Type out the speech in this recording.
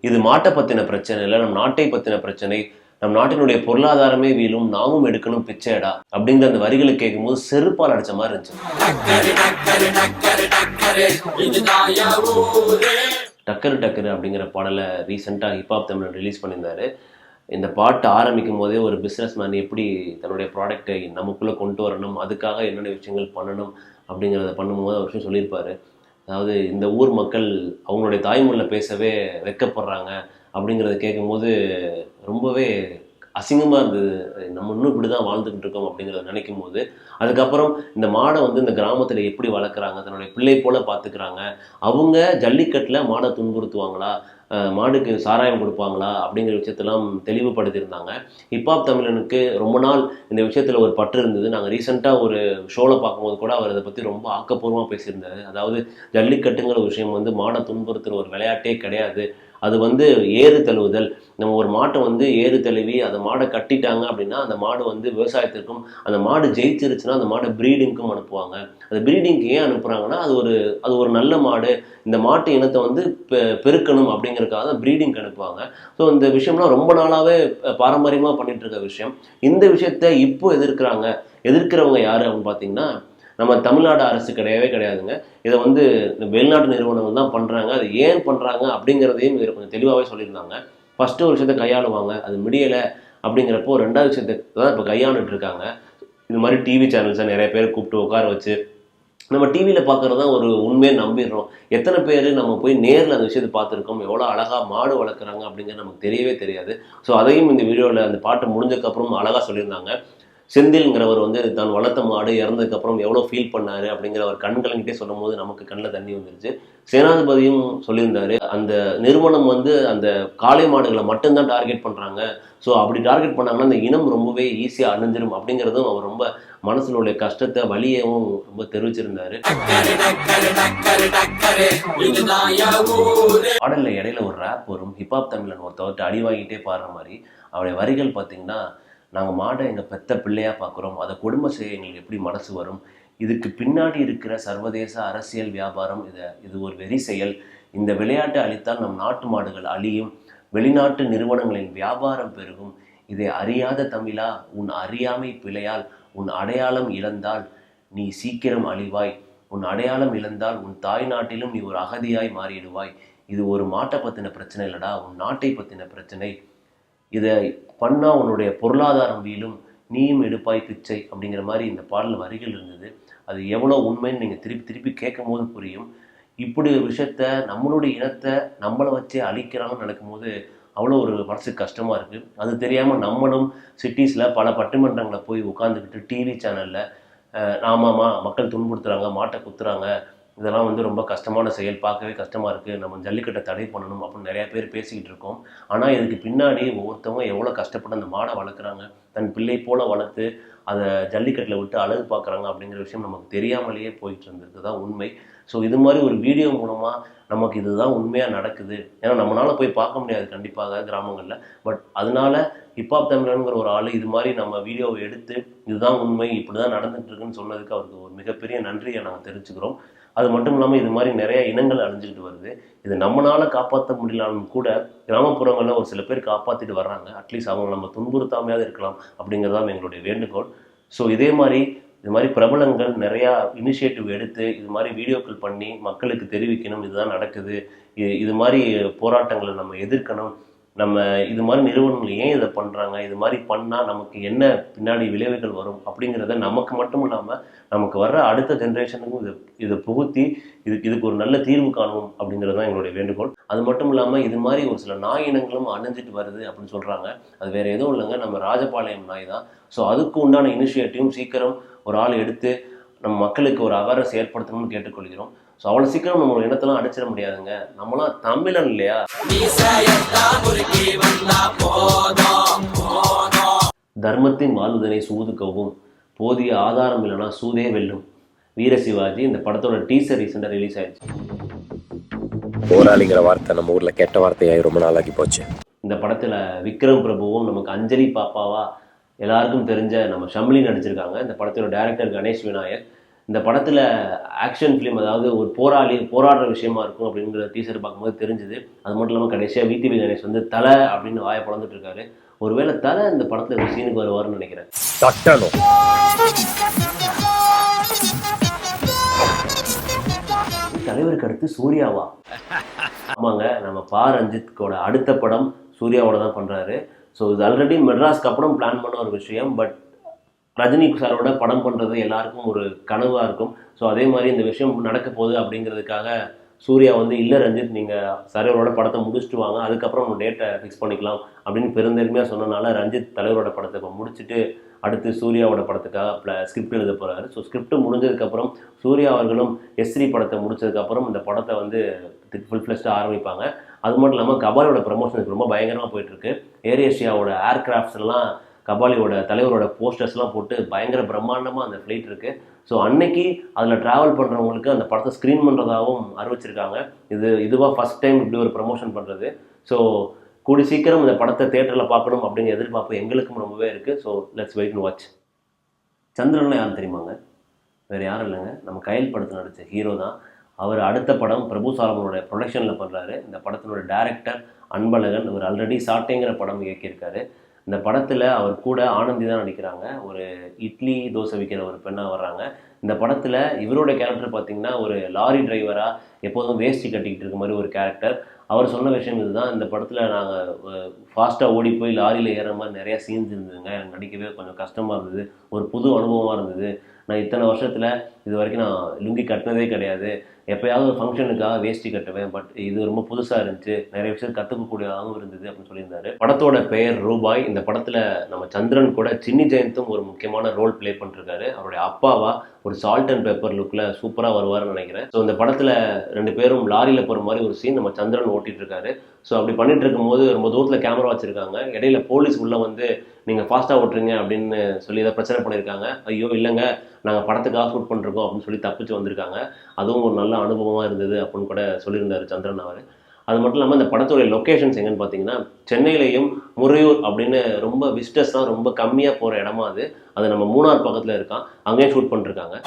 இது மாட்டை பற்றின பிரச்சனை இல்லை, நம் நாட்டை பற்றின பிரச்சனை, நம் நாட்டினுடைய பொருளாதாரமே வீழும், நாமும் எடுக்கணும் பிச்சைடா அப்படிங்கிற அந்த வரிகளை கேட்கும்போது செருப்பால் அடிச்ச மாதிரி இருந்துச்சு. டக்கரு டக்கரு அப்படிங்கிற பாடலை ரீசெண்டாக ஹிப்ஹாப் தமிழன் ரிலீஸ் பண்ணியிருந்தாரு. இந்த பாட்டு ஆரம்பிக்கும் போதே ஒரு பிஸ்னஸ் மேன் எப்படி தன்னுடைய ப்ராடக்டை நமக்குள்ளே கொண்டு வரணும், அதுக்காக என்னென்ன விஷயங்கள் பண்ணணும் அப்படிங்கிறத பண்ணும்போது ஒரு விஷயம் சொல்லியிருப்பார். அதாவது இந்த ஊர் மக்கள் அவங்களுடைய தாய்மொழியில் பேசவே வெட்கப்படுறாங்க அப்படிங்கிறத கேட்கும்போது ரொம்பவே அசிங்கமாக இருந்தது. நம்ம இன்னும் இப்படி தான் வாழ்ந்துக்கிட்டு இருக்கோம் அப்படிங்கிறத நினைக்கும் போது, அதுக்கப்புறம் இந்த மாடை வந்து இந்த கிராமத்தில் எப்படி வளர்க்குறாங்க, தன்னுடைய பிள்ளை போல் பார்த்துக்கிறாங்க, அவங்க ஜல்லிக்கட்டில் மாடை துன்புறுத்துவாங்களா, மாடுக்கு சாராயம் கொடுப்பாங்களா அப்படிங்கிற விஷயத்தெல்லாம் தெளிவுபடுத்தியிருந்தாங்க. ஹிப்ஹாப் தமிழனுக்கு ரொம்ப நாள் இந்த விஷயத்தில் ஒரு பற்று இருந்தது. நாங்கள் ரீசெண்டாக ஒரு ஷோவில் பார்க்கும்போது கூட அவர் அதை பற்றி ரொம்ப ஆக்கப்பூர்வமாக பேசியிருந்தார். அதாவது ஜல்லிக்கட்டுங்கிற விஷயம் வந்து மாடை துன்புறுத்துகிற ஒரு விளையாட்டே கிடையாது, அது வந்து ஏறு தழுவுதல். நம்ம ஒரு மாட்டை வந்து ஏறு தழுவி அந்த மாடை கட்டிட்டாங்க அப்படின்னா அந்த மாடு வந்து விவசாயத்திற்கும், அந்த மாடு ஜெயிச்சிருச்சுன்னா அந்த மாடை ப்ரீடிங்க்கும் அனுப்புவாங்க. அந்த ப்ரீடிங்க்கு ஏன் அனுப்புகிறாங்கன்னா அது ஒரு நல்ல மாடு, இந்த மாட்டு இனத்தை வந்து பெருக்கணும் அப்படிங்கிறதுக்காக தான் ப்ரீடிங்க்கு அனுப்புவாங்க. ஸோ இந்த விஷயம்லாம் ரொம்ப நாளாகவே பாரம்பரியமாக பண்ணிட்டு இருக்க விஷயம். இந்த விஷயத்த இப்போ எதிர்க்கிறவங்க யார் அப்படின்னு பார்த்தீங்கன்னா நம்ம தமிழ்நாடு அரசு கிடையவே கிடையாதுங்க. இதை வந்து வெளிநாட்டு நிறுவனங்கள் தான் பண்ணுறாங்க. அது ஏன் பண்ணுறாங்க அப்படிங்கிறதையும் இதில் கொஞ்சம் தெளிவாகவே சொல்லியிருந்தாங்க. ஃபஸ்ட்டு ஒரு விஷயத்தை கையாளுவாங்க, அது முடியலை அப்படிங்கிறப்போ ரெண்டாவது விஷயத்தை தான் இப்போ கையாண்டுட்டு இருக்காங்க. இது மாதிரி டிவி சேனல்ஸை நிறைய பேர் கூப்பிட்டு உட்கார வச்சு நம்ம டிவியில் பார்க்குறது தான் ஒரு உண்மையை நம்பிடுறோம். எத்தனை பேர் நம்ம போய் நேரில் அந்த விஷயத்தை பார்த்துருக்கோம், எவ்வளோ அழகாக மாடு வளர்க்குறாங்க அப்படிங்கிறது நமக்கு தெரியவே தெரியாது. ஸோ அதையும் இந்த வீடியோவில் அந்த பாட்டு முடிஞ்சதுக்கப்புறம் அழகாக சொல்லியிருந்தாங்க. செந்தில்ங்கிறவர் வந்து தான் வளர்த்த மாடு இறந்ததுக்கப்புறம் எவ்வளோ ஃபீல் பண்ணார் அப்படிங்கிற அவர் கண்கலங்கிட்டே சொல்லும் போது நமக்கு கண்ணில் தண்ணி வந்துருச்சு. சேனாதிபதியும் சொல்லியிருந்தாரு, அந்த நிறுவனம் வந்து அந்த காளை மாடுகளை மட்டும்தான் டார்கெட் பண்ணுறாங்க, ஸோ அப்படி டார்கெட் பண்ணாங்கன்னா அந்த இனம் ரொம்பவே ஈஸியாக அழிஞ்சிரும் அப்படிங்கிறதும் அவர் ரொம்ப மனசில் உள்ள கஷ்டத்தை வலியவும் ரொம்ப தெரிவிச்சிருந்தாரு. பாடலில் இடையில ஒரு ரேப் வரும், ஹிப்ஹாப் தமிழன் ஒருத்தவர்கிட்ட அடி வாங்கிட்டே பாடுற மாதிரி. அவருடைய வரிகள் பார்த்தீங்கன்னா, நாங்கள் மாடை எங்கள் பெத்த பிள்ளையாக பார்க்குறோம், அதை கொடுமை செய்ய எங்களுக்கு எப்படி மனசு வரும், இதுக்கு பின்னாடி இருக்கிற சர்வதேச அரசியல் வியாபாரம், இது ஒரு வெறி செயல், இந்த விளையாட்டை அழித்தால் நம் நாட்டு மாடுகள் அழியும், வெளிநாட்டு நிறுவனங்களின் வியாபாரம் பெருகும், இதை அறியாத தமிழா உன் அறியாமை பிழையால் உன் அடையாளம் இழந்தால் நீ சீக்கிரம் அழிவாய், உன் அடையாளம் இழந்தால் உன் தாய் நாட்டிலும் நீ ஒரு அகதியாய் மாறிடுவாய், இது ஒரு மாட்டை பற்றின பிரச்சனை இல்லடா, உன் நாட்டை பற்றின பிரச்சனை, இதை பண்ணால் உன்னுடைய பொருளாதாரம் வீழும், நீயும் எடுப்பாய் பிச்சை அப்படிங்கிற மாதிரி இந்த பாடல் வரிகள் இருந்தது. அது எவ்வளோ உண்மைன்னு நீங்கள் திருப்பி கேட்கும் போது புரியும். இப்படி ஒரு விஷயத்த நம்மளுடைய இனத்தை நம்மளை வச்சே அழிக்கிறாங்கன்னு நினைக்கும் போது அவ்வளோ ஒரு மனசுக்கு கஷ்டமாக இருக்குது. அது தெரியாமல் நம்மளும் சிட்டிஸில் பல பட்டிமன்றங்களை போய் உட்காந்துக்கிட்டு டிவி சேனலில் ஆமாம்மா மக்கள் துன்புறுத்துறாங்க, மாட்டை குத்துறாங்க, இதெல்லாம் வந்து ரொம்ப கஷ்டமான செயல், பார்க்கவே கஷ்டமாக இருக்குது, நம்ம ஜல்லிக்கட்டை தடை பண்ணணும் அப்படின்னு நிறையா பேர் பேசிக்கிட்டு இருக்கோம். ஆனால் இதுக்கு பின்னாடி ஒவ்வொருத்தவங்க எவ்வளோ கஷ்டப்பட்டு அந்த மாடை வளர்க்குறாங்க, தன் பிள்ளை போல் வளர்த்து அதை ஜல்லிக்கட்டில் விட்டு அழகு பார்க்குறாங்க அப்படிங்கிற விஷயம் நமக்கு தெரியாமலேயே போயிட்டு இருந்திருக்கு தான் உண்மை. ஸோ இது மாதிரி ஒரு வீடியோ மூலமாக நமக்கு இதுதான் உண்மையாக நடக்குது, ஏன்னா நம்மளால் போய் பார்க்க முடியாது கண்டிப்பாக கிராமங்களில், பட் அதனால ஹிப்ஹாப் தமிழனுங்கிற ஒரு ஆள் இது மாதிரி நம்ம வீடியோவை எடுத்து இதுதான் உண்மை, இப்படி தான் நடந்துகிட்டு இருக்குன்னு சொன்னதுக்கு அவருக்கு ஒரு மிகப்பெரிய நன்றியை நாங்கள் தெரிஞ்சுக்கிறோம். அது மட்டும் இல்லாமல் இது மாதிரி நிறைய இனங்கள் அழிஞ்சிக்கிட்டு வருது. இது நம்மளால் காப்பாற்ற முடியலாலும் கூட கிராமப்புறங்களில் ஒரு சில பேர் காப்பாற்றிட்டு வர்றாங்க. அட்லீஸ்ட் அவங்க நம்ம துன்புறுத்தாமையாவது இருக்கலாம் அப்படிங்கிறதான் எங்களுடைய வேண்டுகோள். ஸோ இதே மாதிரி இது மாதிரி பிரபலங்கள் நிறையா இனிஷியேட்டிவ் எடுத்து இது மாதிரி வீடியோக்கள் பண்ணி மக்களுக்கு தெரிவிக்கணும், இதுதான் நடக்குது, இது மாதிரி போராட்டங்களை நம்ம எதிர்க்கணும், நம்ம இது மாதிரி நிறுவனங்கள் ஏன் இதை பண்ணுறாங்க, இது மாதிரி பண்ணால் நமக்கு என்ன பின்னாடி விளைவுகள் வரும் அப்படிங்கிறத நமக்கு மட்டும் இல்லாமல் நமக்கு வர்ற அடுத்த ஜென்ரேஷனுக்கும் இதை புகுத்தி இதுக்கு ஒரு நல்ல தீர்வு காணுவோம் அப்படிங்கிறது தான் எங்களுடைய வேண்டுகோள். அது மட்டும் இல்லாமல் இது மாதிரி ஒரு சில நாய் இனங்களும் அழிஞ்சிட்டு வருது அப்படின்னு சொல்கிறாங்க. அது வேறு எதுவும் இல்லைங்க, நம்ம ராஜபாளையம் நாய் தான். ஸோ அதுக்கு உண்டான இனிஷியேட்டிவும் சீக்கிரம் ஒரு ஆள் எடுத்து நம்ம மக்களுக்கு ஒரு அவேர்னஸ் ஏற்படுத்தணும்னு கேட்டுக்கொள்கிறோம். ஸோ அவ்வளோ சீக்கிரம் நம்ம இனத்தெல்லாம் அடிச்சிட முடியாதுங்க, நம்மளாம் தமிழன் இல்லையா. தர்மத்தின் வாழ்வதனை சூதுக்கவும் போதிய ஆதாரம் இல்லைனா சூதே வெல்லும். வீர சிவாஜி இந்த படத்தோட டீசர் ரீசெண்டாக ரிலீஸ் ஆயிடுச்சு. போராளிங்கிற வார்த்தை நம்ம ஊரில் கெட்ட வார்த்தையாகி ரொம்ப நாளாகி போச்சு. இந்த படத்தில் விக்ரம் பிரபுவும் நமக்கு அஞ்சலி பாப்பாவா எல்லாருக்கும் தெரிஞ்ச நம்ம ஷம்லி நடிச்சிருக்காங்க. இந்த படத்தோட டைரக்டர் கணேஷ் விநாயக். இந்த படத்தில் ஆக்ஷன் ஃபிலிம், அதாவது ஒரு போராடுற விஷயமா இருக்கும் அப்படிங்கிற டீசர் பார்க்கும்போது தெரிஞ்சுது. அது மட்டும் இல்லாமல் கடைசியாக விடிவி கணேஷ் வந்து தலை அப்படின்னு வாயை பிளந்துட்டு இருக்காரு. ஒருவேளை தலை இந்த படத்தில் ஒரு சீனுக்கு வருவாருன்னு நினைக்கிறேன். தலைவருக்கு அடுத்து சூர்யாவா? ஆமாங்க, நம்ம பா ரஞ்சித்கோட அடுத்த படம் சூர்யாவோட தான் பண்ணுறாரு. ஸோ இது ஆல்ரெடி மெட்ராஸ்க்கு அப்புறம் பிளான் பண்ண ஒரு விஷயம். பட் ரஜினி சாரோட படம் பண்ணுறது எல்லாருக்கும் ஒரு கனவாக இருக்கும். ஸோ அதே மாதிரி இந்த விஷயம் நடக்க போகுது அப்படிங்கிறதுக்காக சூர்யா வந்து இல்லை ரஞ்சித், நீங்கள் சாரோட படத்தை முடிச்சுட்டு வாங்க, அதுக்கப்புறம் நம்ம டேட்டை ஃபிக்ஸ் பண்ணிக்கலாம் அப்படின்னு பெருந்தன்மையாக சொன்னனால ரஞ்சித் தலைவரோட படத்தை இப்போ முடிச்சுட்டு அடுத்து சூர்யாவோட படத்துக்காக ஸ்கிரிப்ட் எழுத போகிறாரு. ஸோ ஸ்கிரிப்ட் முடிஞ்சதுக்கப்புறம் சூர்யா அவர்களும் எஸ்ரி படத்தை முடிச்சதுக்கப்புறம் இந்த படத்தை வந்து ஃபுல் ஃப்ளெஷ்டாக ஆரம்பிப்பாங்க. அது மட்டும் இல்லாமல் கபாலியோட ப்ரமோஷனுக்கு ரொம்ப பயங்கரமாக போயிட்டுருக்கு. ஏர் ஏஷியாவோட ஏர்கிராஃப்ட்ஸ் எல்லாம் கபாலியோட தலைவரோட போஸ்டர்ஸ்லாம் போட்டு பயங்கர பிரம்மாண்டமாக அந்த ஃப்ளைட் இருக்குது. ஸோ அன்னைக்கு அதில் ட்ராவல் பண்ணுறவங்களுக்கு அந்த படத்தை ஸ்க்ரீன் பண்ணுறதாகவும் அறிவிச்சிருக்காங்க. இதுவாக ஃபஸ்ட் டைம் இப்படி ஒரு ப்ரமோஷன் பண்ணுறது. ஸோ கூடி சீக்கிரம் இந்த படத்தை தேட்டரில் பார்க்கணும் அப்படிங்கிற எதிர்பார்ப்பு எங்களுக்கும் ரொம்பவே இருக்குது. So let's wait and watch. Chandran யாரும் தெரியுமாங்க? வேறு யாரும் இல்லைங்க, நம்ம கயல் படத்தில் நடித்த ஹீரோ தான். அவர் அடுத்த படம் பிரபு சாலமனோட ப்ரொடக்ஷனில் பண்ணுறாரு. இந்த படத்தினோட டைரக்டர் அன்பழகன். இவர் ஆல்ரெடி சாட்டைங்கிற படம் இயக்கியிருக்காரு. இந்த படத்தில் அவர் கூட ஆனந்தி தான் நடிக்கிறாங்க. ஒரு இட்லி தோசை விற்கிற ஒரு பெண்ணாக வர்றாங்க. இந்த படத்தில் இவரோட கேரக்டர் பார்த்திங்கன்னா ஒரு லாரி டிரைவராக எப்போதும் வேஷ்டி கட்டிக்கிட்டு இருக்க மாதிரி ஒரு கேரக்டர். அவர் சொன்ன விஷயம் இதுதான், இந்த படத்தில் நாங்கள் ஃபாஸ்ட்டாக ஓடி போய் லாரியில் ஏறுற மாதிரி நிறையா சீன்ஸ் இருந்ததுங்க. எனக்கு நடிக்கவே கொஞ்சம் கஷ்டமாக இருந்தது, ஒரு புது அனுபவமாக இருந்தது. நான் இத்தனை வருஷத்தில் இது வரைக்கும் நான் லுங்கி கட்டினதே கிடையாது. எப்போயாவது ஒரு ஃபங்க்ஷனுக்காக வேஷ்டி கட்டுவேன். பட் இது ரொம்ப புதுசாக இருந்துச்சு, நிறைய விஷயம் கற்றுக்கக்கூடியதாகவும் இருந்தது அப்படின்னு சொல்லியிருந்தாரு. படத்தோட பெயர் ரூபாய். இந்த படத்தில் நம்ம சந்திரன் கூட சின்னி ஜெயந்தும் ஒரு முக்கியமான ரோல் ப்ளே பண்ணிருக்காரு. அவருடைய அப்பாவா ஒரு சால்ட் அண்ட் பெப்பர் லுக்கில் சூப்பராக வருவார்னு நினைக்கிறேன். ஸோ இந்த படத்தில் 2 பேரும் லாரியில் போகிற மாதிரி ஒரு சீன் நம்ம சந்திரன் ஓட்டிகிட்டு இருக்காரு. ஸோ அப்படி பண்ணிட்டு இருக்கும்போது ரொம்ப தூரத்தில் கேமரா வச்சுருக்காங்க. இடையில போலீஸ் உள்ளே வந்து நீங்கள் ஃபாஸ்ட்டாக ஓட்டுறீங்க அப்படின்னு சொல்லி ஏதாவது பிரச்சனை பண்ணியிருக்காங்க. ஐயோ இல்லைங்க, நாங்கள் படத்துக்காக ஷூட் பண்ணிருக்கோம் அப்படின்னு சொல்லி தப்பிச்சு வந்திருக்காங்க. அதுவும் ஒரு நல்ல அனுபவமாக இருந்தது அப்படின்னு கூட சொல்லியிருந்தார் சந்திரன் அவர். அது மட்டும் இல்லாமல் இந்த படத்தோடைய லொக்கேஷன்ஸ் எங்கன்னு பார்த்தீங்கன்னா சென்னையிலையும் முறையூர் அப்படின்னு ரொம்ப விசிட்டர்ஸ்லாம் ரொம்ப கம்மியாக போகிற இடமா அது நம்ம மூணார் பக்கத்தில் இருக்கான். அங்கேயும் ஷூட் பண்ணிருக்காங்க.